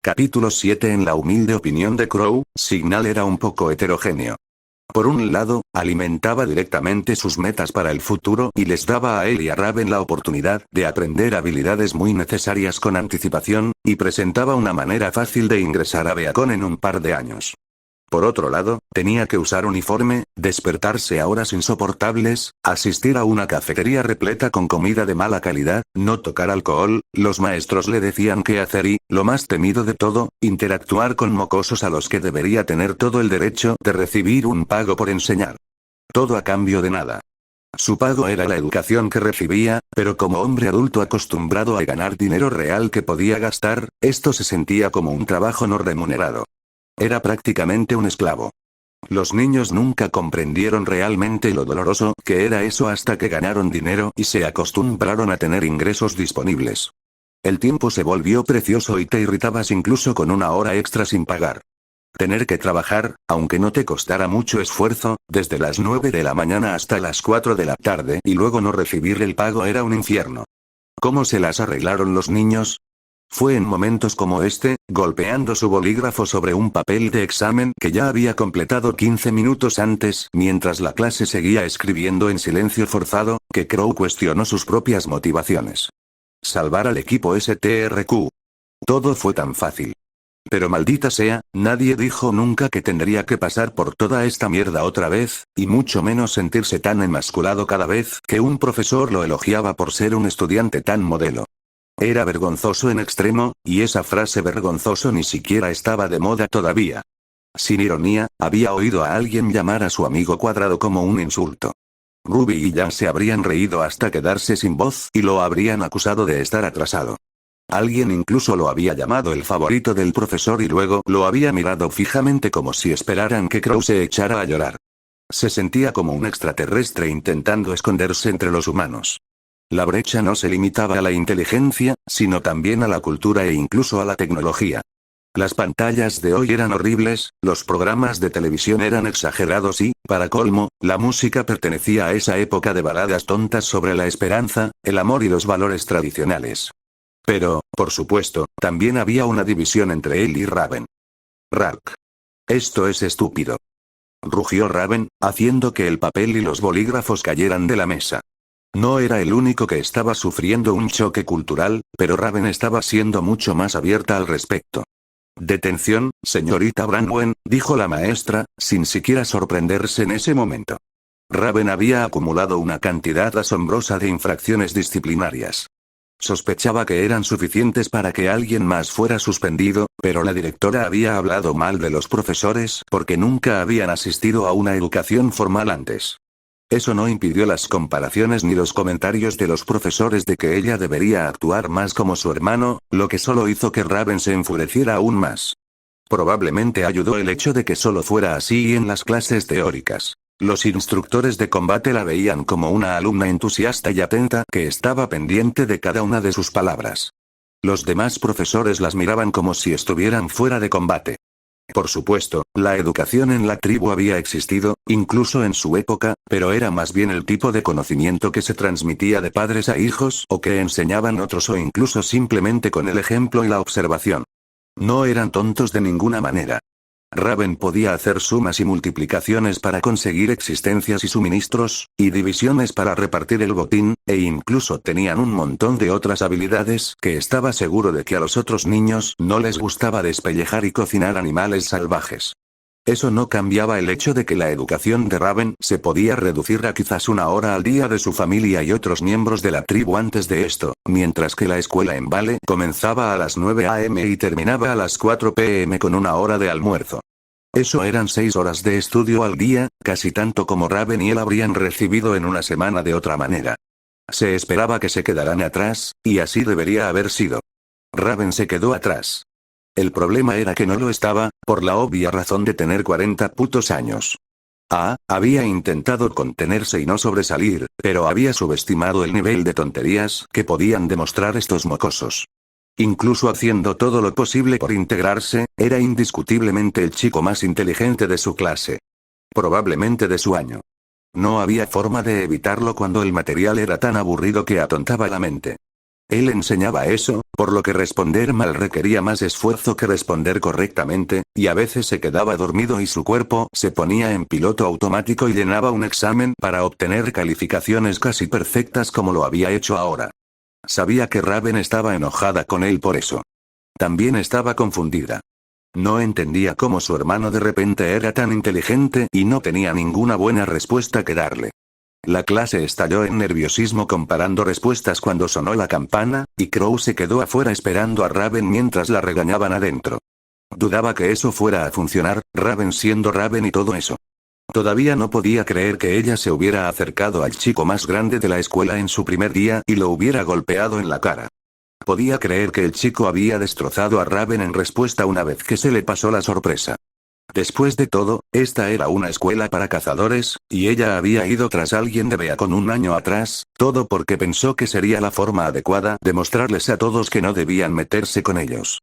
Capítulo 7. En la humilde opinión de Crow, Signal era un poco heterogéneo. Por un lado, alimentaba directamente sus metas para el futuro y les daba a él y a Raven la oportunidad de aprender habilidades muy necesarias con anticipación, y presentaba una manera fácil de ingresar a Beacon en un par de años. Por otro lado, tenía que usar uniforme, despertarse a horas insoportables, asistir a una cafetería repleta con comida de mala calidad, no tocar alcohol, los maestros le decían qué hacer y, lo más temido de todo, interactuar con mocosos a los que debería tener todo el derecho de recibir un pago por enseñar. Todo a cambio de nada. Su pago era la educación que recibía, pero como hombre adulto acostumbrado a ganar dinero real que podía gastar, esto se sentía como un trabajo no remunerado. Era prácticamente un esclavo. Los niños nunca comprendieron realmente lo doloroso que era eso hasta que ganaron dinero y se acostumbraron a tener ingresos disponibles. El tiempo se volvió precioso y te irritabas incluso con una hora extra sin pagar. Tener que trabajar, aunque no te costara mucho esfuerzo, desde las 9 de la mañana hasta las 4 de la tarde y luego no recibir el pago era un infierno. ¿Cómo se las arreglaron los niños? Fue en momentos como este, golpeando su bolígrafo sobre un papel de examen que ya había completado 15 minutos antes, mientras la clase seguía escribiendo en silencio forzado, que Crow cuestionó sus propias motivaciones. Salvar al equipo STRQ. Todo fue tan fácil. Pero maldita sea, nadie dijo nunca que tendría que pasar por toda esta mierda otra vez, y mucho menos sentirse tan emasculado cada vez que un profesor lo elogiaba por ser un estudiante tan modelo. Era vergonzoso en extremo, y esa frase vergonzoso ni siquiera estaba de moda todavía. Sin ironía, había oído a alguien llamar a su amigo cuadrado como un insulto. Ruby y Jan se habrían reído hasta quedarse sin voz y lo habrían acusado de estar atrasado. Alguien incluso lo había llamado el favorito del profesor y luego lo había mirado fijamente como si esperaran que Crow se echara a llorar. Se sentía como un extraterrestre intentando esconderse entre los humanos. La brecha no se limitaba a la inteligencia, sino también a la cultura e incluso a la tecnología. Las pantallas de hoy eran horribles, los programas de televisión eran exagerados y, para colmo, la música pertenecía a esa época de baladas tontas sobre la esperanza, el amor y los valores tradicionales. Pero, por supuesto, también había una división entre él y Raven. Rack. Esto es estúpido. Rugió Raven, haciendo que el papel y los bolígrafos cayeran de la mesa. No era el único que estaba sufriendo un choque cultural, pero Raven estaba siendo mucho más abierta al respecto. «Detención, señorita Branwen», dijo la maestra, sin siquiera sorprenderse en ese momento. Raven había acumulado una cantidad asombrosa de infracciones disciplinarias. Sospechaba que eran suficientes para que alguien más fuera suspendido, pero la directora había hablado mal de los profesores porque nunca habían asistido a una educación formal antes. Eso no impidió las comparaciones ni los comentarios de los profesores de que ella debería actuar más como su hermano, lo que solo hizo que Raven se enfureciera aún más. Probablemente ayudó el hecho de que solo fuera así en las clases teóricas. Los instructores de combate la veían como una alumna entusiasta y atenta que estaba pendiente de cada una de sus palabras. Los demás profesores las miraban como si estuvieran fuera de combate. Por supuesto, la educación en la tribu había existido, incluso en su época, pero era más bien el tipo de conocimiento que se transmitía de padres a hijos o que enseñaban otros o incluso simplemente con el ejemplo y la observación. No eran tontos de ninguna manera. Raven podía hacer sumas y multiplicaciones para conseguir existencias y suministros, y divisiones para repartir el botín, e incluso tenían un montón de otras habilidades que estaba seguro de que a los otros niños no les gustaba despellejar y cocinar animales salvajes. Eso no cambiaba el hecho de que la educación de Raven se podía reducir a quizás una hora al día de su familia y otros miembros de la tribu antes de esto, mientras que la escuela en Vale comenzaba a las 9 a.m. y terminaba a las 4 p.m. con una hora de almuerzo. Eso eran 6 horas de estudio al día, casi tanto como Raven y él habrían recibido en una semana de otra manera. Se esperaba que se quedaran atrás, y así debería haber sido. Raven se quedó atrás. El problema era que no lo estaba, por la obvia razón de tener 40 putos años. Había intentado contenerse y no sobresalir, pero había subestimado el nivel de tonterías que podían demostrar estos mocosos. Incluso haciendo todo lo posible por integrarse, era indiscutiblemente el chico más inteligente de su clase. Probablemente de su año. No había forma de evitarlo cuando el material era tan aburrido que atontaba la mente. Él enseñaba eso, por lo que responder mal requería más esfuerzo que responder correctamente, y a veces se quedaba dormido y su cuerpo se ponía en piloto automático y llenaba un examen para obtener calificaciones casi perfectas como lo había hecho ahora. Sabía que Raven estaba enojada con él por eso. También estaba confundida. No entendía cómo su hermano de repente era tan inteligente y no tenía ninguna buena respuesta que darle. La clase estalló en nerviosismo comparando respuestas cuando sonó la campana, y Crow se quedó afuera esperando a Raven mientras la regañaban adentro. Dudaba que eso fuera a funcionar, Raven siendo Raven y todo eso. Todavía no podía creer que ella se hubiera acercado al chico más grande de la escuela en su primer día y lo hubiera golpeado en la cara. Podía creer que el chico había destrozado a Raven en respuesta una vez que se le pasó la sorpresa. Después de todo, esta era una escuela para cazadores, y ella había ido tras alguien de Beacon un año atrás, todo porque pensó que sería la forma adecuada de mostrarles a todos que no debían meterse con ellos.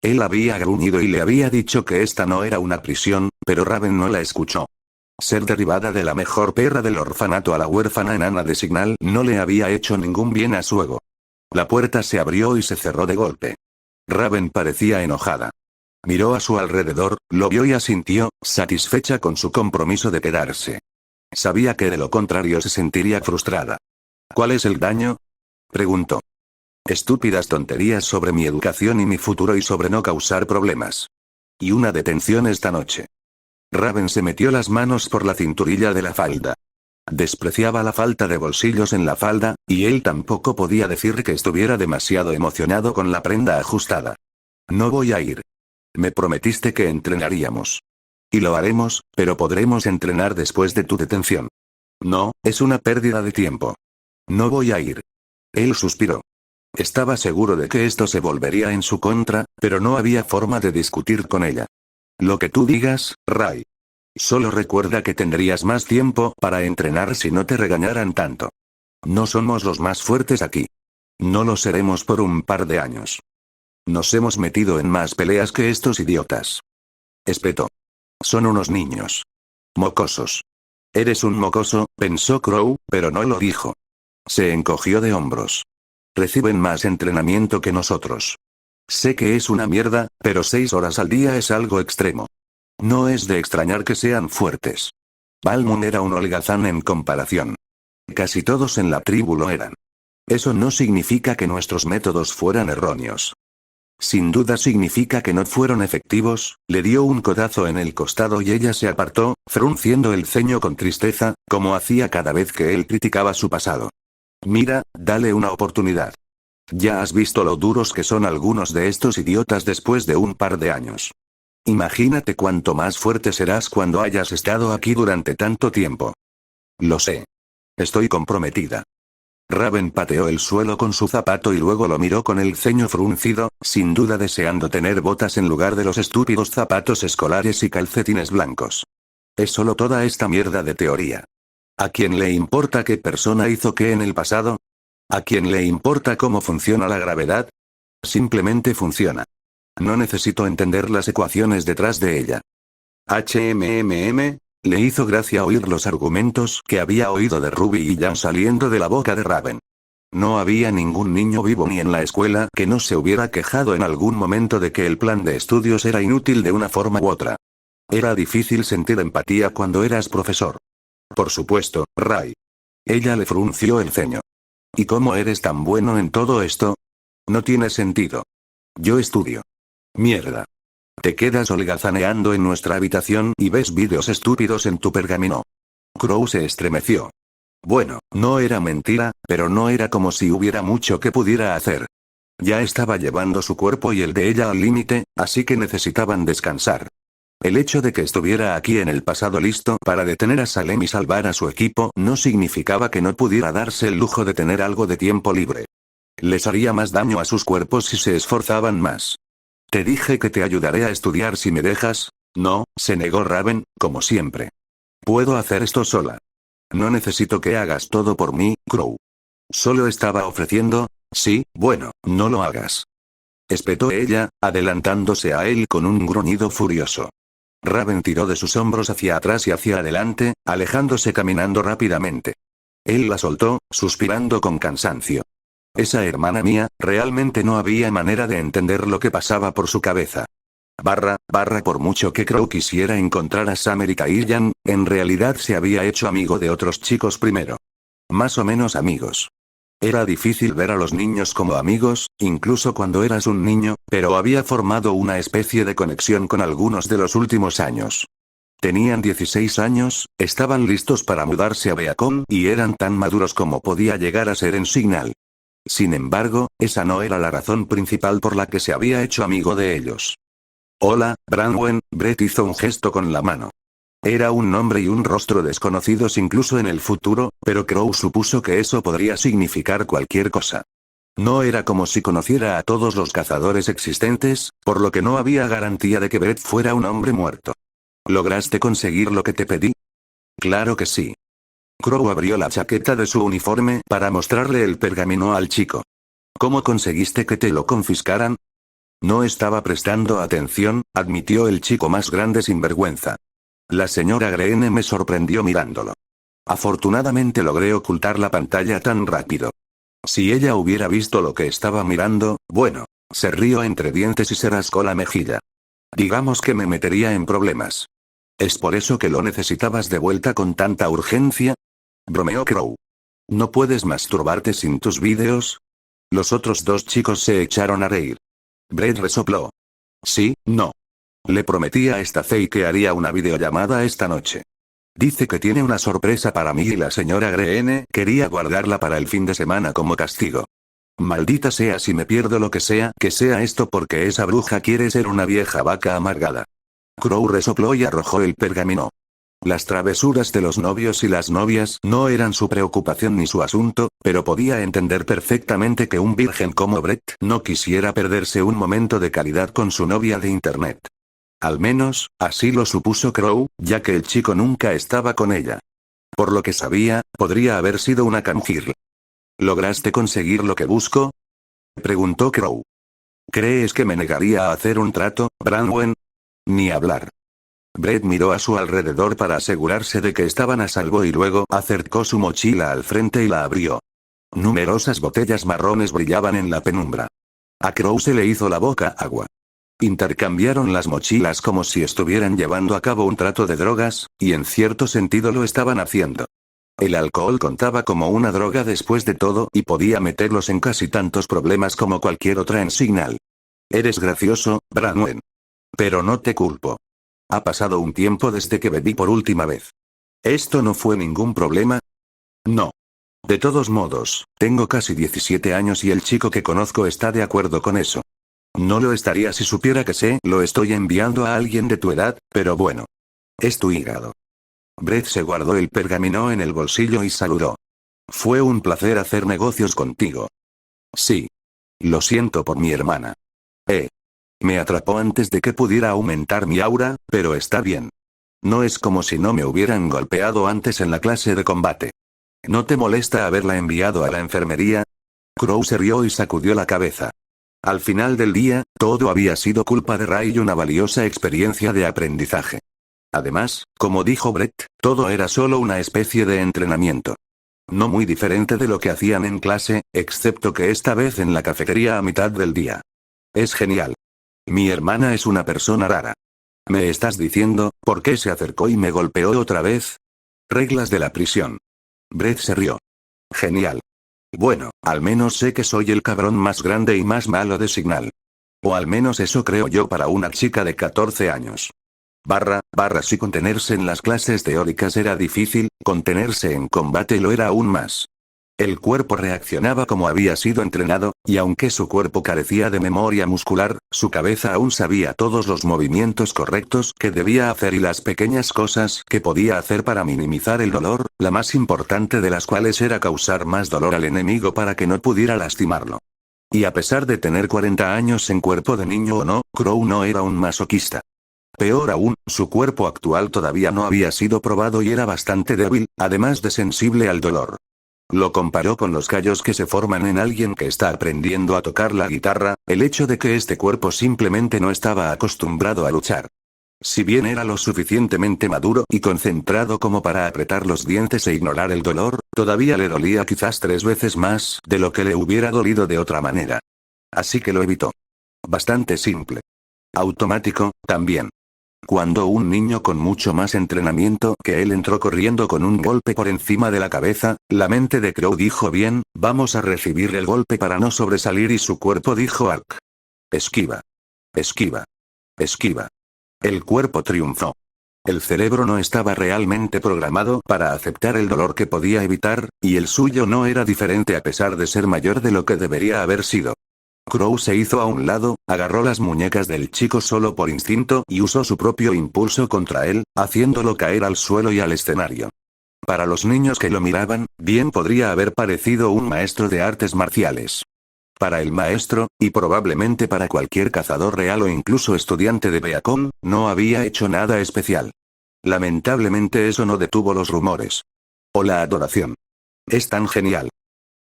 Él había gruñido y le había dicho que esta no era una prisión, pero Raven no la escuchó. Ser derribada de la mejor perra del orfanato a la huérfana enana de Signal no le había hecho ningún bien a su ego. La puerta se abrió y se cerró de golpe. Raven parecía enojada. Miró a su alrededor, lo vio y asintió, satisfecha con su compromiso de quedarse. Sabía que de lo contrario se sentiría frustrada. ¿Cuál es el daño?, preguntó. Estúpidas tonterías sobre mi educación y mi futuro y sobre no causar problemas. Y una detención esta noche. Raven se metió las manos por la cinturilla de la falda. Despreciaba la falta de bolsillos en la falda, y él tampoco podía decir que estuviera demasiado emocionado con la prenda ajustada. No voy a ir. Me prometiste que entrenaríamos. Y lo haremos, pero podremos entrenar después de tu detención. No, es una pérdida de tiempo. No voy a ir. Él suspiró. Estaba seguro de que esto se volvería en su contra, pero no había forma de discutir con ella. Lo que tú digas, Ray. Solo recuerda que tendrías más tiempo para entrenar si no te regañaran tanto. No somos los más fuertes aquí. No lo seremos por un par de años. Nos hemos metido en más peleas que estos idiotas. Espetó. Son unos niños. Mocosos. Eres un mocoso, pensó Crow, pero no lo dijo. Se encogió de hombros. Reciben más entrenamiento que nosotros. Sé que es una mierda, pero 6 horas al día es algo extremo. No es de extrañar que sean fuertes. Balmung era un holgazán en comparación. Casi todos en la tribu lo eran. Eso no significa que nuestros métodos fueran erróneos. Sin duda significa que no fueron efectivos, le dio un codazo en el costado y ella se apartó, frunciendo el ceño con tristeza, como hacía cada vez que él criticaba su pasado. Mira, dale una oportunidad. Ya has visto lo duros que son algunos de estos idiotas después de un par de años. Imagínate cuánto más fuerte serás cuando hayas estado aquí durante tanto tiempo. Lo sé. Estoy comprometida. Raven pateó el suelo con su zapato y luego lo miró con el ceño fruncido, sin duda deseando tener botas en lugar de los estúpidos zapatos escolares y calcetines blancos. Es solo toda esta mierda de teoría. ¿A quién le importa qué persona hizo qué en el pasado? ¿A quién le importa cómo funciona la gravedad? Simplemente funciona. No necesito entender las ecuaciones detrás de ella. Le hizo gracia oír los argumentos que había oído de Ruby y Jan saliendo de la boca de Raven. No había ningún niño vivo ni en la escuela que no se hubiera quejado en algún momento de que el plan de estudios era inútil de una forma u otra. Era difícil sentir empatía cuando eras profesor. Por supuesto, Ray. Ella le frunció el ceño. ¿Y cómo eres tan bueno en todo esto? No tiene sentido. Yo estudio. Mierda. Te quedas holgazaneando en nuestra habitación y ves vídeos estúpidos en tu pergamino. Crow se estremeció. Bueno, no era mentira, pero no era como si hubiera mucho que pudiera hacer. Ya estaba llevando su cuerpo y el de ella al límite, así que necesitaban descansar. El hecho de que estuviera aquí en el pasado listo para detener a Salem y salvar a su equipo no significaba que no pudiera darse el lujo de tener algo de tiempo libre. Les haría más daño a sus cuerpos si se esforzaban más. Te dije que te ayudaré a estudiar si me dejas. No, se negó Raven, como siempre. Puedo hacer esto sola. No necesito que hagas todo por mí, Crow. Solo estaba ofreciendo. Sí, bueno, no lo hagas. Espetó ella, adelantándose a él con un gruñido furioso. Raven tiró de sus hombros hacia atrás y hacia adelante, alejándose caminando rápidamente. Él la soltó, suspirando con cansancio. Esa hermana mía, realmente no había manera de entender lo que pasaba por su cabeza. Por mucho que Crow quisiera encontrar a Summer y Kaillian, en realidad se había hecho amigo de otros chicos primero. Más o menos amigos. Era difícil ver a los niños como amigos, incluso cuando eras un niño, pero había formado una especie de conexión con algunos de los últimos años. Tenían 16 años, estaban listos para mudarse a Beacon y eran tan maduros como podía llegar a ser en Signal. Sin embargo, esa no era la razón principal por la que se había hecho amigo de ellos. Hola, Branwen, Brett hizo un gesto con la mano. Era un nombre y un rostro desconocidos incluso en el futuro, pero Crow supuso que eso podría significar cualquier cosa. No era como si conociera a todos los cazadores existentes, por lo que no había garantía de que Brett fuera un hombre muerto. ¿Lograste conseguir lo que te pedí? Claro que sí. Crow abrió la chaqueta de su uniforme para mostrarle el pergamino al chico. ¿Cómo conseguiste que te lo confiscaran? No estaba prestando atención, admitió el chico más grande sin vergüenza. La señora Greene me sorprendió mirándolo. Afortunadamente logré ocultar la pantalla tan rápido. Si ella hubiera visto lo que estaba mirando, bueno, se rió entre dientes y se rascó la mejilla. Digamos que me metería en problemas. ¿Es por eso que lo necesitabas de vuelta con tanta urgencia? Bromeó Crow. ¿No puedes masturbarte sin tus vídeos? Los otros dos chicos se echaron a reír. Brett resopló. Sí, no. Le prometí a esta Faye que haría una videollamada esta noche. Dice que tiene una sorpresa para mí y la señora Greene quería guardarla para el fin de semana como castigo. Maldita sea si me pierdo lo que sea esto porque esa bruja quiere ser una vieja vaca amargada. Crow resopló y arrojó el pergamino. Las travesuras de los novios y las novias no eran su preocupación ni su asunto, pero podía entender perfectamente que un virgen como Brett no quisiera perderse un momento de calidad con su novia de internet. Al menos, así lo supuso Crow, ya que el chico nunca estaba con ella. Por lo que sabía, podría haber sido una camgirl. ¿Lograste conseguir lo que busco? Preguntó Crow. ¿Crees que me negaría a hacer un trato, Branwen? Ni hablar. Brett miró a su alrededor para asegurarse de que estaban a salvo y luego acercó su mochila al frente y la abrió. Numerosas botellas marrones brillaban en la penumbra. A Crow se le hizo la boca agua. Intercambiaron las mochilas como si estuvieran llevando a cabo un trato de drogas, y en cierto sentido lo estaban haciendo. El alcohol contaba como una droga después de todo y podía meterlos en casi tantos problemas como cualquier otra en Signal. Eres gracioso, Branwen. Pero no te culpo. Ha pasado un tiempo desde que bebí por última vez. ¿Esto no fue ningún problema? No. De todos modos, tengo casi 17 años y el chico que conozco está de acuerdo con eso. No lo estaría si supiera que lo estoy enviando a alguien de tu edad, pero bueno. Es tu hígado. Brett se guardó el pergamino en el bolsillo y saludó. Fue un placer hacer negocios contigo. Sí. Lo siento por mi hermana. Me atrapó antes de que pudiera aumentar mi aura, pero está bien. No es como si no me hubieran golpeado antes en la clase de combate. ¿No te molesta haberla enviado a la enfermería? Crow se rió y sacudió la cabeza. Al final del día, todo había sido culpa de Ray y una valiosa experiencia de aprendizaje. Además, como dijo Brett, todo era solo una especie de entrenamiento. No muy diferente de lo que hacían en clase, excepto que esta vez en la cafetería a mitad del día. Es genial. Mi hermana es una persona rara. ¿Me estás diciendo por qué se acercó y me golpeó otra vez? Reglas de la prisión. Brett se rió. Genial. Bueno, al menos sé que soy el cabrón más grande y más malo de Signal. O al menos eso creo yo para una chica de 14 años. Si contenerse en las clases teóricas era difícil, contenerse en combate lo era aún más. El cuerpo reaccionaba como había sido entrenado, y aunque su cuerpo carecía de memoria muscular, su cabeza aún sabía todos los movimientos correctos que debía hacer y las pequeñas cosas que podía hacer para minimizar el dolor, la más importante de las cuales era causar más dolor al enemigo para que no pudiera lastimarlo. Y a pesar de tener 40 años en cuerpo de niño o no, Crow no era un masoquista. Peor aún, su cuerpo actual todavía no había sido probado y era bastante débil, además de sensible al dolor. Lo comparó con los callos que se forman en alguien que está aprendiendo a tocar la guitarra, el hecho de que este cuerpo simplemente no estaba acostumbrado a luchar. Si bien era lo suficientemente maduro y concentrado como para apretar los dientes e ignorar el dolor, Todavía le dolía quizás 3 veces más de lo que le hubiera dolido de otra manera. Así que lo evitó. Bastante simple. Automático, también. Cuando un niño con mucho más entrenamiento que él entró corriendo con un golpe por encima de la cabeza, la mente de Crow dijo bien, vamos a recibir el golpe para no sobresalir y su cuerpo dijo arc. Esquiva. Esquiva. Esquiva. El cuerpo triunfó. El cerebro no estaba realmente programado para aceptar el dolor que podía evitar, y el suyo no era diferente a pesar de ser mayor de lo que debería haber sido. Crow se hizo a un lado, agarró las muñecas del chico solo por instinto y usó su propio impulso contra él, haciéndolo caer al suelo y al escenario. Para los niños que lo miraban, bien podría haber parecido un maestro de artes marciales. Para el maestro, y probablemente para cualquier cazador real o incluso estudiante de Beacon, no había hecho nada especial. Lamentablemente eso no detuvo los rumores. O la adoración. Es tan genial.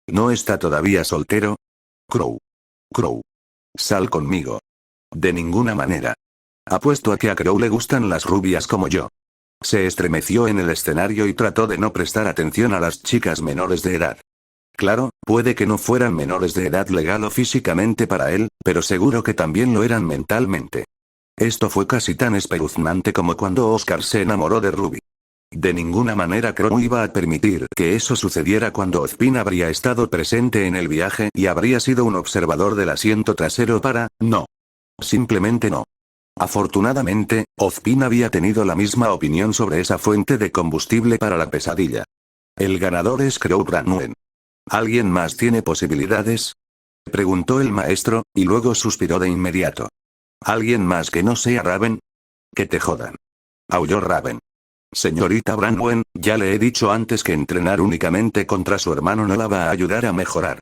¿No está todavía soltero? Crow. Crow. Sal conmigo. De ninguna manera. Apuesto a que a Crow le gustan las rubias como yo. Se estremeció en el escenario y trató de no prestar atención a las chicas menores de edad. Claro, puede que no fueran menores de edad legal o físicamente para él, pero seguro que también lo eran mentalmente. Esto fue casi tan espeluznante como cuando Oscar se enamoró de Ruby. De ninguna manera Crow iba a permitir que eso sucediera cuando Ozpin habría estado presente en el viaje y habría sido un observador del asiento trasero no. Simplemente no. Afortunadamente, Ozpin había tenido la misma opinión sobre esa fuente de combustible para la pesadilla. El ganador es Crow Branwen. ¿Alguien más tiene posibilidades? Preguntó el maestro, y luego suspiró de inmediato. ¿Alguien más que no sea Raven? Que te jodan. Aulló Raven. Señorita Branwen, ya le he dicho antes que entrenar únicamente contra su hermano no la va a ayudar a mejorar.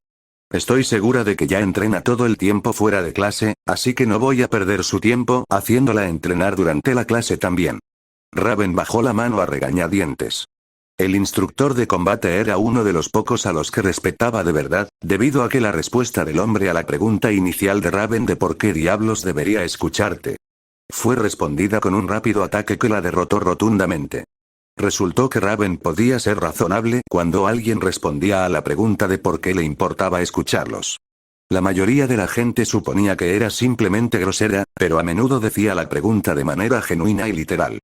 Estoy segura de que ya entrena todo el tiempo fuera de clase, así que no voy a perder su tiempo haciéndola entrenar durante la clase también. Raven bajó la mano a regañadientes. El instructor de combate era uno de los pocos a los que respetaba de verdad, debido a que la respuesta del hombre a la pregunta inicial de Raven de por qué diablos debería escucharte fue respondida con un rápido ataque que la derrotó rotundamente. Resultó que Raven podía ser razonable cuando alguien respondía a la pregunta de por qué le importaba escucharlos. La mayoría de la gente suponía que era simplemente grosera, pero a menudo decía la pregunta de manera genuina y literal.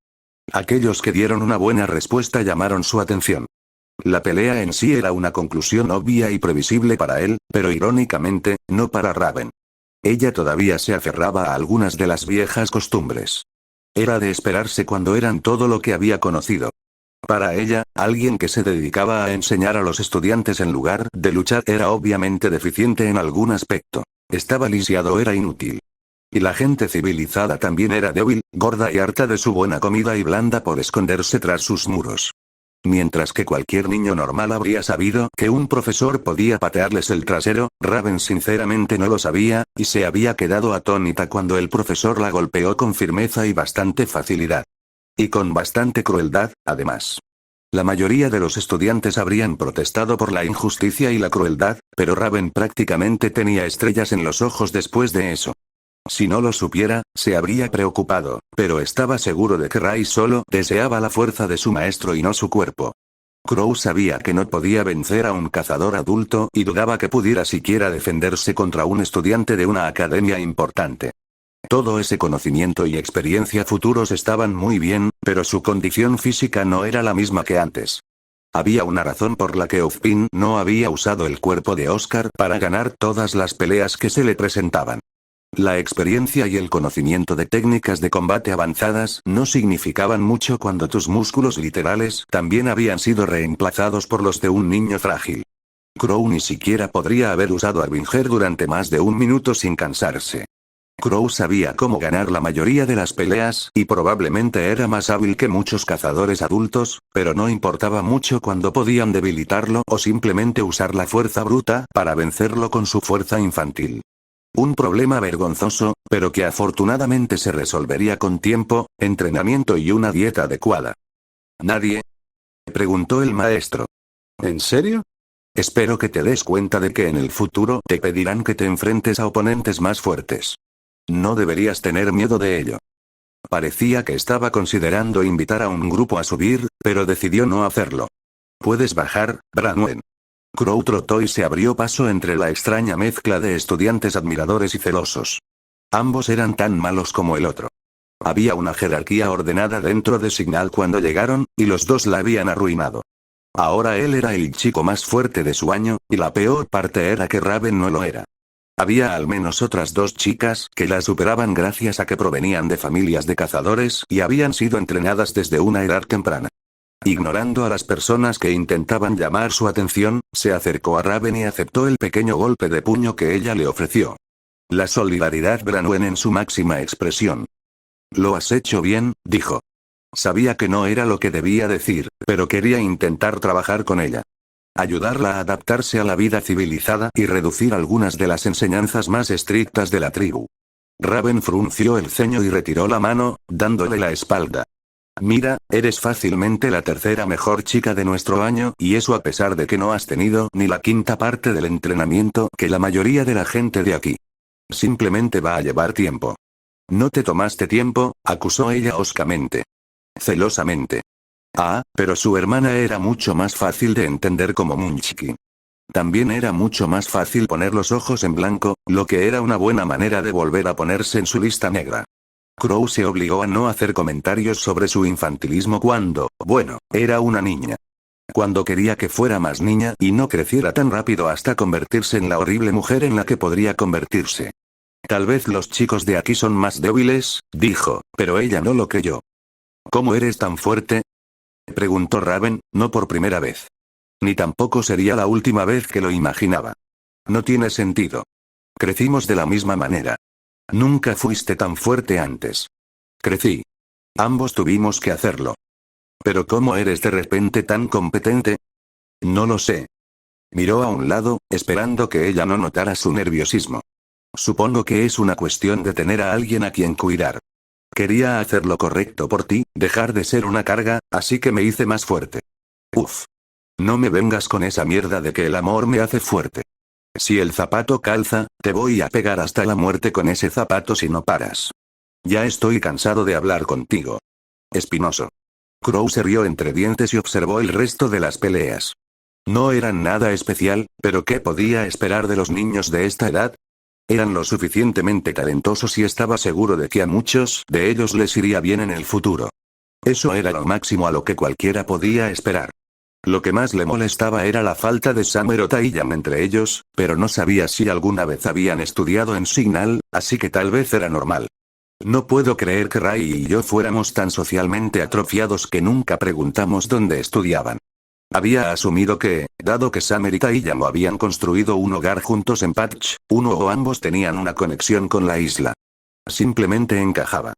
Aquellos que dieron una buena respuesta llamaron su atención. La pelea en sí era una conclusión obvia y previsible para él, pero irónicamente, no para Raven. Ella todavía se aferraba a algunas de las viejas costumbres. Era de esperarse cuando eran todo lo que había conocido. Para ella, alguien que se dedicaba a enseñar a los estudiantes en lugar de luchar era obviamente deficiente en algún aspecto. Estaba lisiado, era inútil. Y la gente civilizada también era débil, gorda y harta de su buena comida y blanda por esconderse tras sus muros. Mientras que cualquier niño normal habría sabido que un profesor podía patearles el trasero, Raven sinceramente no lo sabía, y se había quedado atónita cuando el profesor la golpeó con firmeza y bastante facilidad. Y con bastante crueldad, además. La mayoría de los estudiantes habrían protestado por la injusticia y la crueldad, pero Raven prácticamente tenía estrellas en los ojos después de eso. Si no lo supiera, se habría preocupado, pero estaba seguro de que Rai solo deseaba la fuerza de su maestro y no su cuerpo. Crow sabía que no podía vencer a un cazador adulto y dudaba que pudiera siquiera defenderse contra un estudiante de una academia importante. Todo ese conocimiento y experiencia futuros estaban muy bien, pero su condición física no era la misma que antes. Había una razón por la que Ozpin no había usado el cuerpo de Oscar para ganar todas las peleas que se le presentaban. La experiencia y el conocimiento de técnicas de combate avanzadas no significaban mucho cuando tus músculos literales también habían sido reemplazados por los de un niño frágil. Crow ni siquiera podría haber usado Harbinger durante más de un minuto sin cansarse. Crow sabía cómo ganar la mayoría de las peleas y probablemente era más hábil que muchos cazadores adultos, pero no importaba mucho cuando podían debilitarlo o simplemente usar la fuerza bruta para vencerlo con su fuerza infantil. Un problema vergonzoso, pero que afortunadamente se resolvería con tiempo, entrenamiento y una dieta adecuada. ¿Nadie? Preguntó el maestro. ¿En serio? Espero que te des cuenta de que en el futuro te pedirán que te enfrentes a oponentes más fuertes. No deberías tener miedo de ello. Parecía que estaba considerando invitar a un grupo a subir, pero decidió no hacerlo. ¿Puedes bajar, Branwen? Crow trotó y se abrió paso entre la extraña mezcla de estudiantes admiradores y celosos. Ambos eran tan malos como el otro. Había una jerarquía ordenada dentro de Signal cuando llegaron, y los dos la habían arruinado. Ahora él era el chico más fuerte de su año, y la peor parte era que Raven no lo era. Había al menos otras dos chicas que la superaban gracias a que provenían de familias de cazadores y habían sido entrenadas desde una edad temprana. Ignorando a las personas que intentaban llamar su atención, se acercó a Raven y aceptó el pequeño golpe de puño que ella le ofreció. La solidaridad Branwen en su máxima expresión. Lo has hecho bien, dijo. Sabía que no era lo que debía decir, pero quería intentar trabajar con ella. Ayudarla a adaptarse a la vida civilizada y reducir algunas de las enseñanzas más estrictas de la tribu. Raven frunció el ceño y retiró la mano, dándole la espalda. Mira, eres fácilmente la tercera mejor chica de nuestro año, y eso a pesar de que no has tenido ni la quinta parte del entrenamiento que la mayoría de la gente de aquí. Simplemente va a llevar tiempo. No te tomaste tiempo, acusó ella hoscamente. Celosamente. Ah, pero su hermana era mucho más fácil de entender como Munchki. También era mucho más fácil poner los ojos en blanco, lo que era una buena manera de volver a ponerse en su lista negra. Crow se obligó a no hacer comentarios sobre su infantilismo cuando, bueno, era una niña. Cuando quería que fuera más niña y no creciera tan rápido hasta convertirse en la horrible mujer en la que podría convertirse. Tal vez los chicos de aquí son más débiles, dijo, pero ella no lo creyó. ¿Cómo eres tan fuerte?, preguntó Raven, no por primera vez. Ni tampoco sería la última vez que lo imaginaba. No tiene sentido. Crecimos de la misma manera. Nunca fuiste tan fuerte antes. Crecí. Ambos tuvimos que hacerlo. ¿Pero cómo eres de repente tan competente? No lo sé. Miró a un lado, esperando que ella no notara su nerviosismo. Supongo que es una cuestión de tener a alguien a quien cuidar. Quería hacer lo correcto por ti, dejar de ser una carga, así que me hice más fuerte. Uf. No me vengas con esa mierda de que el amor me hace fuerte. Si el zapato calza, te voy a pegar hasta la muerte con ese zapato si no paras. Ya estoy cansado de hablar contigo. Espinoso. Crow se rió entre dientes y observó el resto de las peleas. No eran nada especial, pero ¿qué podía esperar de los niños de esta edad? Eran lo suficientemente talentosos y estaba seguro de que a muchos de ellos les iría bien en el futuro. Eso era lo máximo a lo que cualquiera podía esperar. Lo que más le molestaba era la falta de Summer o Taiyam entre ellos, pero no sabía si alguna vez habían estudiado en Signal, así que tal vez era normal. No puedo creer que Rai y yo fuéramos tan socialmente atrofiados que nunca preguntamos dónde estudiaban. Había asumido que, dado que Summer y Taiyam habían construido un hogar juntos en Patch, uno o ambos tenían una conexión con la isla. Simplemente encajaba.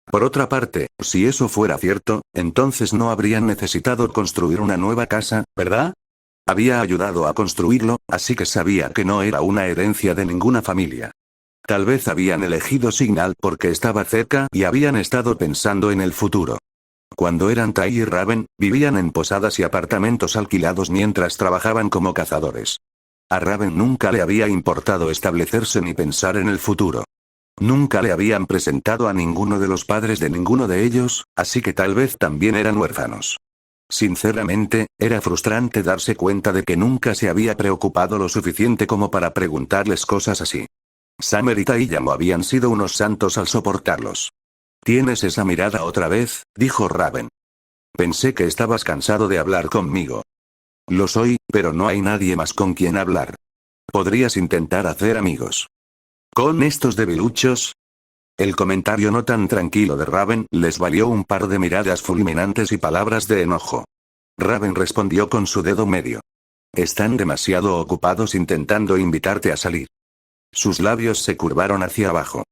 Por otra parte, si eso fuera cierto, entonces no habrían necesitado construir una nueva casa, ¿verdad? Había ayudado a construirlo, así que sabía que no era una herencia de ninguna familia. Tal vez habían elegido Signal porque estaba cerca y habían estado pensando en el futuro. Cuando eran Tai y Raven, vivían en posadas y apartamentos alquilados mientras trabajaban como cazadores. A Raven nunca le había importado establecerse ni pensar en el futuro. Nunca le habían presentado a ninguno de los padres de ninguno de ellos, así que tal vez también eran huérfanos. Sinceramente, era frustrante darse cuenta de que nunca se había preocupado lo suficiente como para preguntarles cosas así. Summer y Taiyam habían sido unos santos al soportarlos. «¿Tienes esa mirada otra vez?», dijo Raven. «Pensé que estabas cansado de hablar conmigo». «Lo soy, pero no hay nadie más con quien hablar. Podrías intentar hacer amigos». ¿Con estos debiluchos? El comentario no tan tranquilo de Raven les valió un par de miradas fulminantes y palabras de enojo. Raven respondió con su dedo medio. Están demasiado ocupados intentando invitarte a salir. Sus labios se curvaron hacia abajo.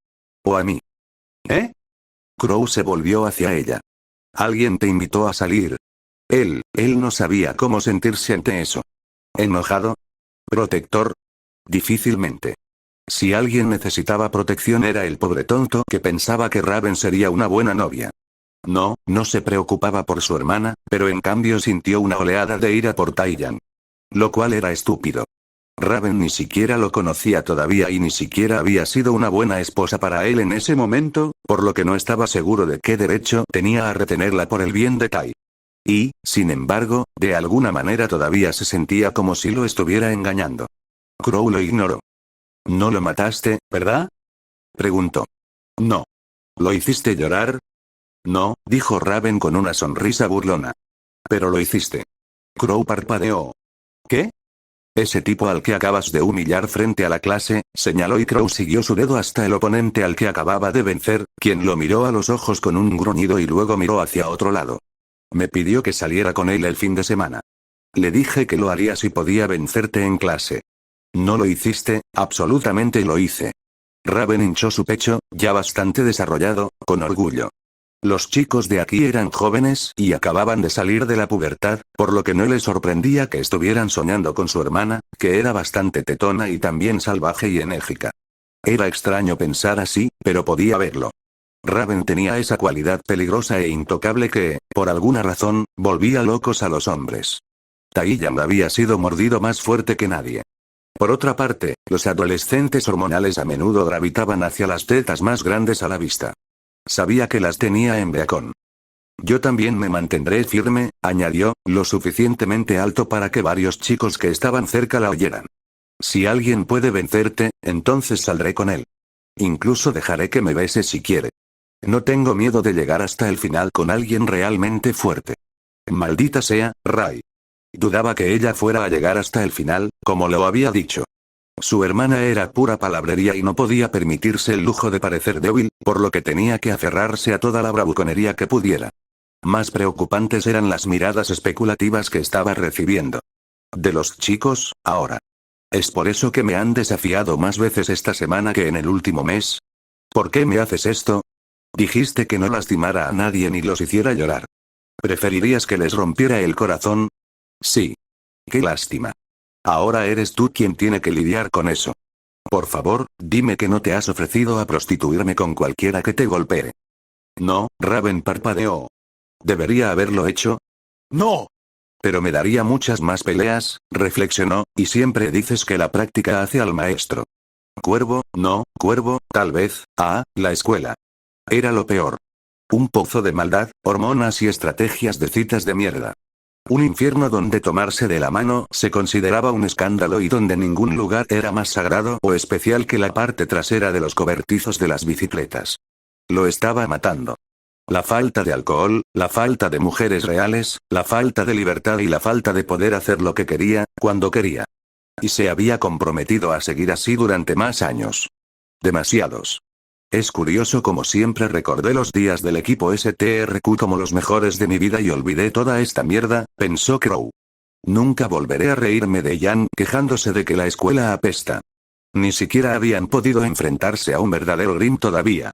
¿O a mí? ¿Eh? Crow se volvió hacia ella. ¿Alguien te invitó a salir? Él no sabía cómo sentirse ante eso. ¿Enojado? ¿Protector? Difícilmente. Si alguien necesitaba protección era el pobre tonto que pensaba que Raven sería una buena novia. No se preocupaba por su hermana, pero en cambio sintió una oleada de ira por Taiyam. Lo cual era estúpido. Raven ni siquiera lo conocía todavía y ni siquiera había sido una buena esposa para él en ese momento, por lo que no estaba seguro de qué derecho tenía a retenerla por el bien de Tai. Y, sin embargo, de alguna manera todavía se sentía como si lo estuviera engañando. Crow lo ignoró. «No lo mataste, ¿verdad?», preguntó. «No. ¿Lo hiciste llorar?». «No», dijo Raven con una sonrisa burlona. «Pero lo hiciste». Crow parpadeó. «¿Qué?». «Ese tipo al que acabas de humillar frente a la clase», señaló, y Crow siguió su dedo hasta el oponente al que acababa de vencer, quien lo miró a los ojos con un gruñido y luego miró hacia otro lado. «Me pidió que saliera con él el fin de semana. Le dije que lo haría si podía vencerte en clase». «No lo hiciste». «Absolutamente lo hice». Raven hinchó su pecho, ya bastante desarrollado, con orgullo. Los chicos de aquí eran jóvenes y acababan de salir de la pubertad, por lo que no les sorprendía que estuvieran soñando con su hermana, que era bastante tetona y también salvaje y enérgica. Era extraño pensar así, pero podía verlo. Raven tenía esa cualidad peligrosa e intocable que, por alguna razón, volvía locos a los hombres. Taiyang había sido mordido más fuerte que nadie. Por otra parte, los adolescentes hormonales a menudo gravitaban hacia las tetas más grandes a la vista. Sabía que las tenía en Beacon. «Yo también me mantendré firme», añadió, lo suficientemente alto para que varios chicos que estaban cerca la oyeran. «Si alguien puede vencerte, entonces saldré con él. Incluso dejaré que me bese si quiere. No tengo miedo de llegar hasta el final con alguien realmente fuerte». Maldita sea, Rai. Dudaba que ella fuera a llegar hasta el final, como lo había dicho. Su hermana era pura palabrería y no podía permitirse el lujo de parecer débil, por lo que tenía que aferrarse a toda la bravuconería que pudiera. Más preocupantes eran las miradas especulativas que estaba recibiendo. De los chicos, ahora. «¿Es por eso que me han desafiado más veces esta semana que en el último mes? ¿Por qué me haces esto? Dijiste que no lastimara a nadie ni los hiciera llorar. ¿Preferirías que les rompiera el corazón?». «Sí. Qué lástima. Ahora eres tú quien tiene que lidiar con eso. Por favor, dime que no te has ofrecido a prostituirme con cualquiera que te golpee». «No», Raven parpadeó. «¿Debería haberlo hecho?». «No. Pero me daría muchas más peleas», reflexionó, «y siempre dices que la práctica hace al maestro». Cuervo, no, Cuervo, tal vez, la escuela. Era lo peor. Un pozo de maldad, hormonas y estrategias de citas de mierda. Un infierno donde tomarse de la mano se consideraba un escándalo y donde ningún lugar era más sagrado o especial que la parte trasera de los cobertizos de las bicicletas. Lo estaba matando. La falta de alcohol, la falta de mujeres reales, la falta de libertad y la falta de poder hacer lo que quería, cuando quería. Y se había comprometido a seguir así durante más años. Demasiados. Es curioso como siempre recordé los días del equipo STRQ como los mejores de mi vida y olvidé toda esta mierda, pensó Crow. Nunca volveré a reírme de Yan quejándose de que la escuela apesta. Ni siquiera habían podido enfrentarse a un verdadero Grim todavía.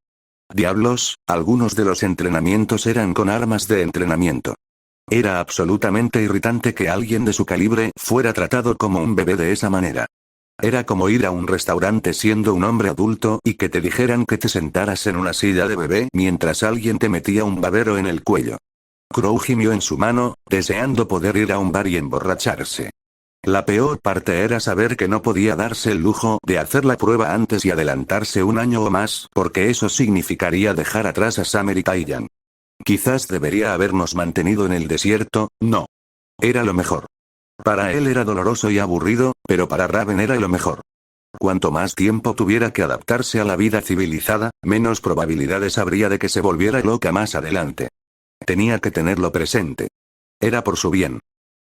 Diablos, algunos de los entrenamientos eran con armas de entrenamiento. Era absolutamente irritante que alguien de su calibre fuera tratado como un bebé de esa manera. Era como ir a un restaurante siendo un hombre adulto y que te dijeran que te sentaras en una silla de bebé mientras alguien te metía un babero en el cuello. Crow gimió en su mano, deseando poder ir a un bar y emborracharse. La peor parte era saber que no podía darse el lujo de hacer la prueba antes y adelantarse un año o más, porque eso significaría dejar atrás a Summer y Taiyang. Quizás debería habernos mantenido en el desierto, no. Era lo mejor. Para él era doloroso y aburrido, pero para Raven era lo mejor. Cuanto más tiempo tuviera que adaptarse a la vida civilizada, menos probabilidades habría de que se volviera loca más adelante. Tenía que tenerlo presente. Era por su bien.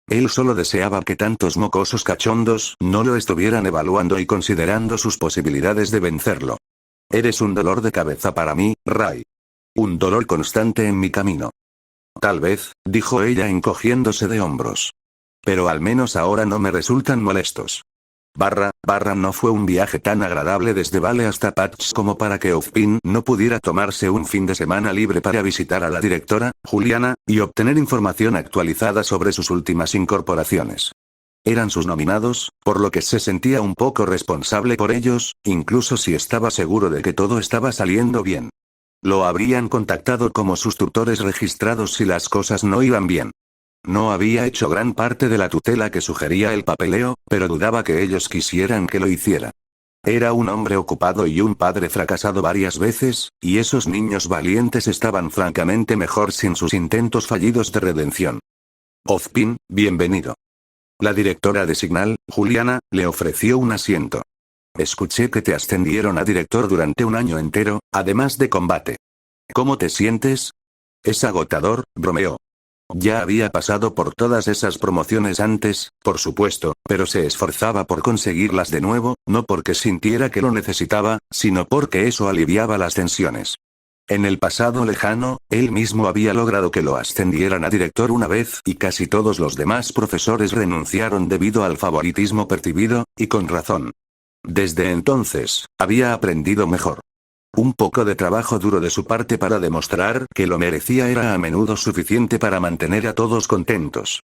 Él solo deseaba que tantos mocosos cachondos no lo estuvieran evaluando y considerando sus posibilidades de vencerlo. Eres un dolor de cabeza para mí, Rai. Un dolor constante en mi camino. Tal vez, dijo ella encogiéndose de hombros. Pero al menos ahora no me resultan molestos. No fue un viaje tan agradable desde Vale hasta Patch como para que Ozpin no pudiera tomarse un fin de semana libre para visitar a la directora, Juliana, y obtener información actualizada sobre sus últimas incorporaciones. Eran sus nominados, por lo que se sentía un poco responsable por ellos, incluso si estaba seguro de que todo estaba saliendo bien. Lo habrían contactado como sus tutores registrados si las cosas no iban bien. No había hecho gran parte de la tutela que sugería el papeleo, pero dudaba que ellos quisieran que lo hiciera. Era un hombre ocupado y un padre fracasado varias veces, y esos niños valientes estaban francamente mejor sin sus intentos fallidos de redención. Ozpin, bienvenido. La directora de Signal, Juliana, le ofreció un asiento. Escuché que te ascendieron a director durante un año entero, además de combate. ¿Cómo te sientes? Es agotador, bromeó. Ya había pasado por todas esas promociones antes, por supuesto, pero se esforzaba por conseguirlas de nuevo, no porque sintiera que lo necesitaba, sino porque eso aliviaba las tensiones. En el pasado lejano, él mismo había logrado que lo ascendieran a director una vez y casi todos los demás profesores renunciaron debido al favoritismo percibido, y con razón. Desde entonces, había aprendido mejor. Un poco de trabajo duro de su parte para demostrar que lo merecía era a menudo suficiente para mantener a todos contentos.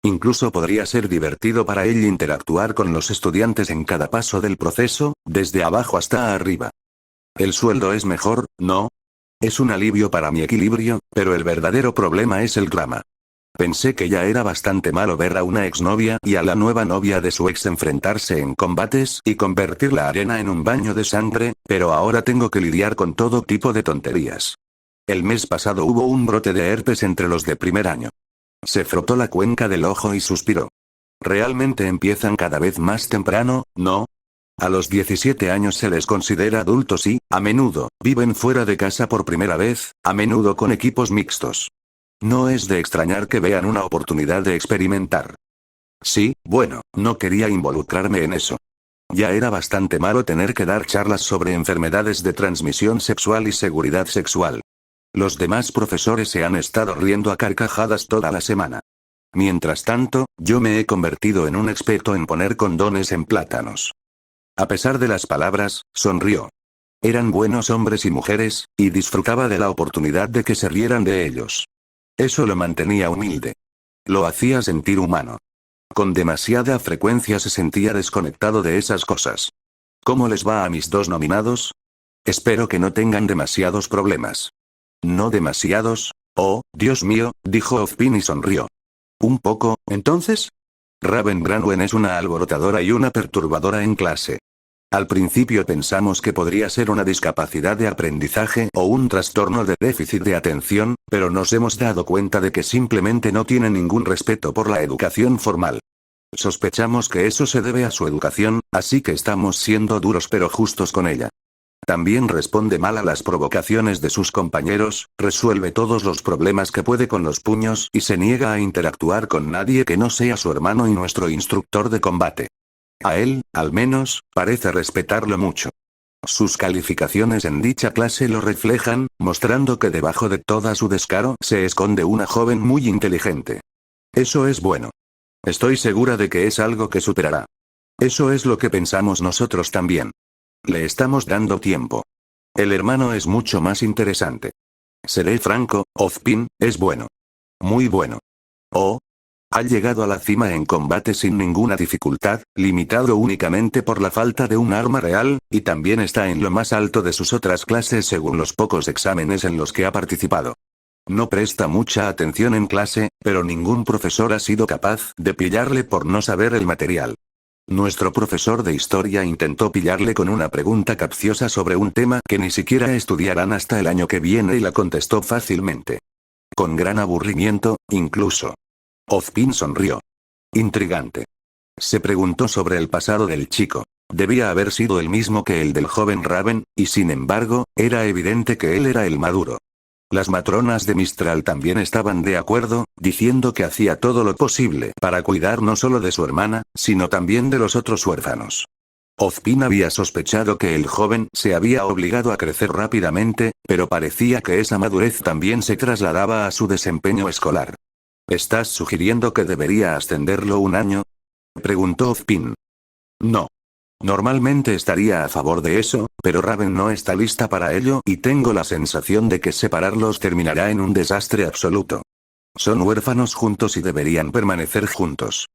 Incluso podría ser divertido para él interactuar con los estudiantes en cada paso del proceso, desde abajo hasta arriba. El sueldo es mejor, ¿no? Es un alivio para mi equilibrio, pero el verdadero problema es el drama. Pensé que ya era bastante malo ver a una exnovia y a la nueva novia de su ex enfrentarse en combates y convertir la arena en un baño de sangre, pero ahora tengo que lidiar con todo tipo de tonterías. El mes pasado hubo un brote de herpes entre los de primer año. Se frotó la cuenca del ojo y suspiró. Realmente empiezan cada vez más temprano, ¿no? A los 17 años se les considera adultos y, a menudo, viven fuera de casa por primera vez, a menudo con equipos mixtos. No es de extrañar que vean una oportunidad de experimentar. Sí, bueno, no quería involucrarme en eso. Ya era bastante malo tener que dar charlas sobre enfermedades de transmisión sexual y seguridad sexual. Los demás profesores se han estado riendo a carcajadas toda la semana. Mientras tanto, yo me he convertido en un experto en poner condones en plátanos. A pesar de las palabras, sonrió. Eran buenos hombres y mujeres, y disfrutaba de la oportunidad de que se rieran de ellos. Eso lo mantenía humilde. Lo hacía sentir humano. Con demasiada frecuencia se sentía desconectado de esas cosas. ¿Cómo les va a mis dos nominados? Espero que no tengan demasiados problemas. ¿No demasiados? Oh, Dios mío, dijo Ozpin y sonrió. ¿Un poco, entonces? Raven Branwen es una alborotadora y una perturbadora en clase. Al principio pensamos que podría ser una discapacidad de aprendizaje o un trastorno de déficit de atención, pero nos hemos dado cuenta de que simplemente no tiene ningún respeto por la educación formal. Sospechamos que eso se debe a su educación, así que estamos siendo duros pero justos con ella. También responde mal a las provocaciones de sus compañeros, resuelve todos los problemas que puede con los puños y se niega a interactuar con nadie que no sea su hermano y nuestro instructor de combate. A él, al menos, parece respetarlo mucho. Sus calificaciones en dicha clase lo reflejan, mostrando que debajo de toda su descaro se esconde una joven muy inteligente. Eso es bueno. Estoy segura de que es algo que superará. Eso es lo que pensamos nosotros también. Le estamos dando tiempo. El hermano es mucho más interesante. Seré franco, Ozpin, es bueno. Muy bueno. Oh. Ha llegado a la cima en combate sin ninguna dificultad, limitado únicamente por la falta de un arma real, y también está en lo más alto de sus otras clases según los pocos exámenes en los que ha participado. No presta mucha atención en clase, pero ningún profesor ha sido capaz de pillarle por no saber el material. Nuestro profesor de historia intentó pillarle con una pregunta capciosa sobre un tema que ni siquiera estudiarán hasta el año que viene y la contestó fácilmente. Con gran aburrimiento, incluso. Ozpin sonrió. Intrigante. Se preguntó sobre el pasado del chico. Debía haber sido el mismo que el del joven Raven, y sin embargo, era evidente que él era el maduro. Las matronas de Mistral también estaban de acuerdo, diciendo que hacía todo lo posible para cuidar no solo de su hermana, sino también de los otros huérfanos. Ozpin había sospechado que el joven se había obligado a crecer rápidamente, pero parecía que esa madurez también se trasladaba a su desempeño escolar. ¿Estás sugiriendo que debería ascenderlo un año? Preguntó Ozpin. No. Normalmente estaría a favor de eso, pero Raven no está lista para ello y tengo la sensación de que separarlos terminará en un desastre absoluto. Son huérfanos juntos y deberían permanecer juntos.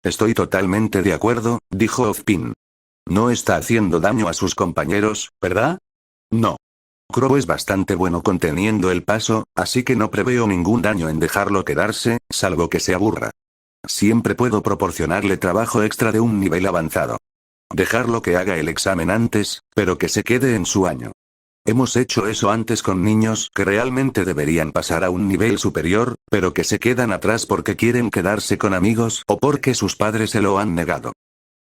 Estoy totalmente de acuerdo, dijo Ozpin. No está haciendo daño a sus compañeros, ¿verdad? No. Crow es bastante bueno conteniendo el paso, así que no preveo ningún daño en dejarlo quedarse, salvo que se aburra. Siempre puedo proporcionarle trabajo extra de un nivel avanzado. Dejarlo que haga el examen antes, pero que se quede en su año. Hemos hecho eso antes con niños que realmente deberían pasar a un nivel superior, pero que se quedan atrás porque quieren quedarse con amigos o porque sus padres se lo han negado.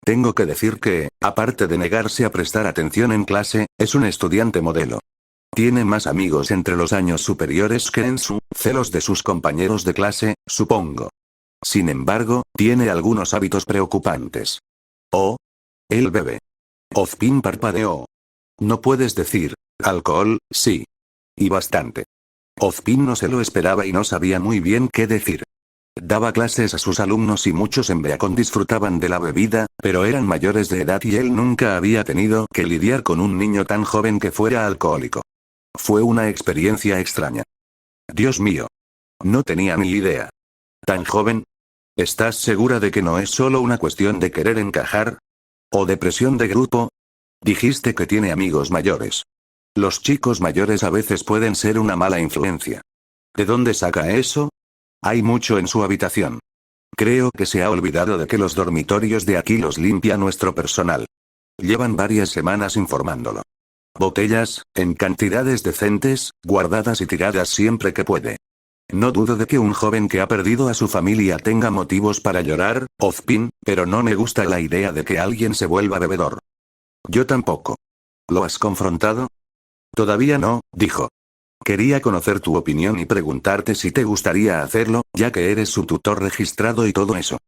Tengo que decir que, aparte de negarse a prestar atención en clase, es un estudiante modelo. Tiene más amigos entre los años superiores que en su celos de sus compañeros de clase, supongo. Sin embargo, tiene algunos hábitos preocupantes. Oh. Él bebe. Ozpin parpadeó. No puedes decir, alcohol, sí. Y bastante. Ozpin no se lo esperaba y no sabía muy bien qué decir. Daba clases a sus alumnos y muchos en Beacon disfrutaban de la bebida, pero eran mayores de edad y él nunca había tenido que lidiar con un niño tan joven que fuera alcohólico. Fue una experiencia extraña. Dios mío. No tenía ni idea. ¿Tan joven? ¿Estás segura de que no es solo una cuestión de querer encajar? ¿O de presión de grupo? Dijiste que tiene amigos mayores. Los chicos mayores a veces pueden ser una mala influencia. ¿De dónde saca eso? Hay mucho en su habitación. Creo que se ha olvidado de que los dormitorios de aquí los limpia nuestro personal. Llevan varias semanas informándolo. Botellas, en cantidades decentes, guardadas y tiradas siempre que puede. No dudo de que un joven que ha perdido a su familia tenga motivos para llorar, Ozpin, pero no me gusta la idea de que alguien se vuelva bebedor. Yo tampoco. ¿Lo has confrontado? Todavía no, dijo. Quería conocer tu opinión y preguntarte si te gustaría hacerlo, ya que eres su tutor registrado y todo eso.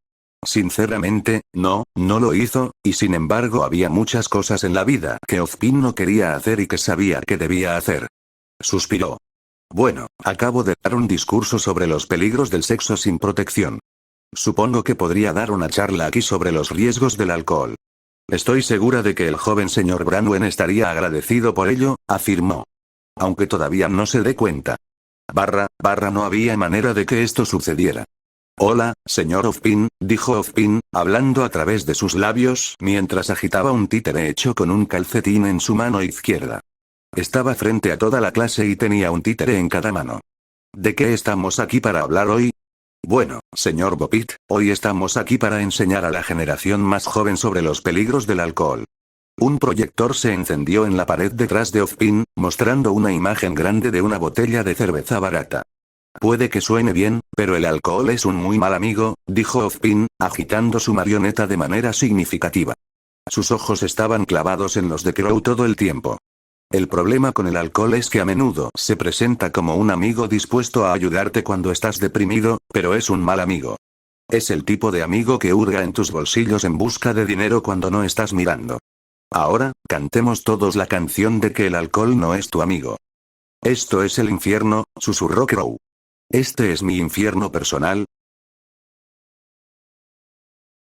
Sinceramente, no lo hizo, y sin embargo había muchas cosas en la vida que Ozpin no quería hacer y que sabía que debía hacer. Suspiró. Bueno, acabo de dar un discurso sobre los peligros del sexo sin protección. Supongo que podría dar una charla aquí sobre los riesgos del alcohol. Estoy segura de que el joven señor Branwen estaría agradecido por ello, afirmó. Aunque todavía no se dé cuenta. No había manera de que esto sucediera. Hola, señor Ozpin, dijo Ozpin, hablando a través de sus labios mientras agitaba un títere hecho con un calcetín en su mano izquierda. Estaba frente a toda la clase y tenía un títere en cada mano. ¿De qué estamos aquí para hablar hoy? Bueno, señor Bopit, hoy estamos aquí para enseñar a la generación más joven sobre los peligros del alcohol. Un proyector se encendió en la pared detrás de Ozpin, mostrando una imagen grande de una botella de cerveza barata. Puede que suene bien, pero el alcohol es un muy mal amigo, dijo Ozpin, agitando su marioneta de manera significativa. Sus ojos estaban clavados en los de Crow todo el tiempo. El problema con el alcohol es que a menudo se presenta como un amigo dispuesto a ayudarte cuando estás deprimido, pero es un mal amigo. Es el tipo de amigo que hurga en tus bolsillos en busca de dinero cuando no estás mirando. Ahora, cantemos todos la canción de que el alcohol no es tu amigo. Esto es el infierno, susurró Crow. Este es mi infierno personal,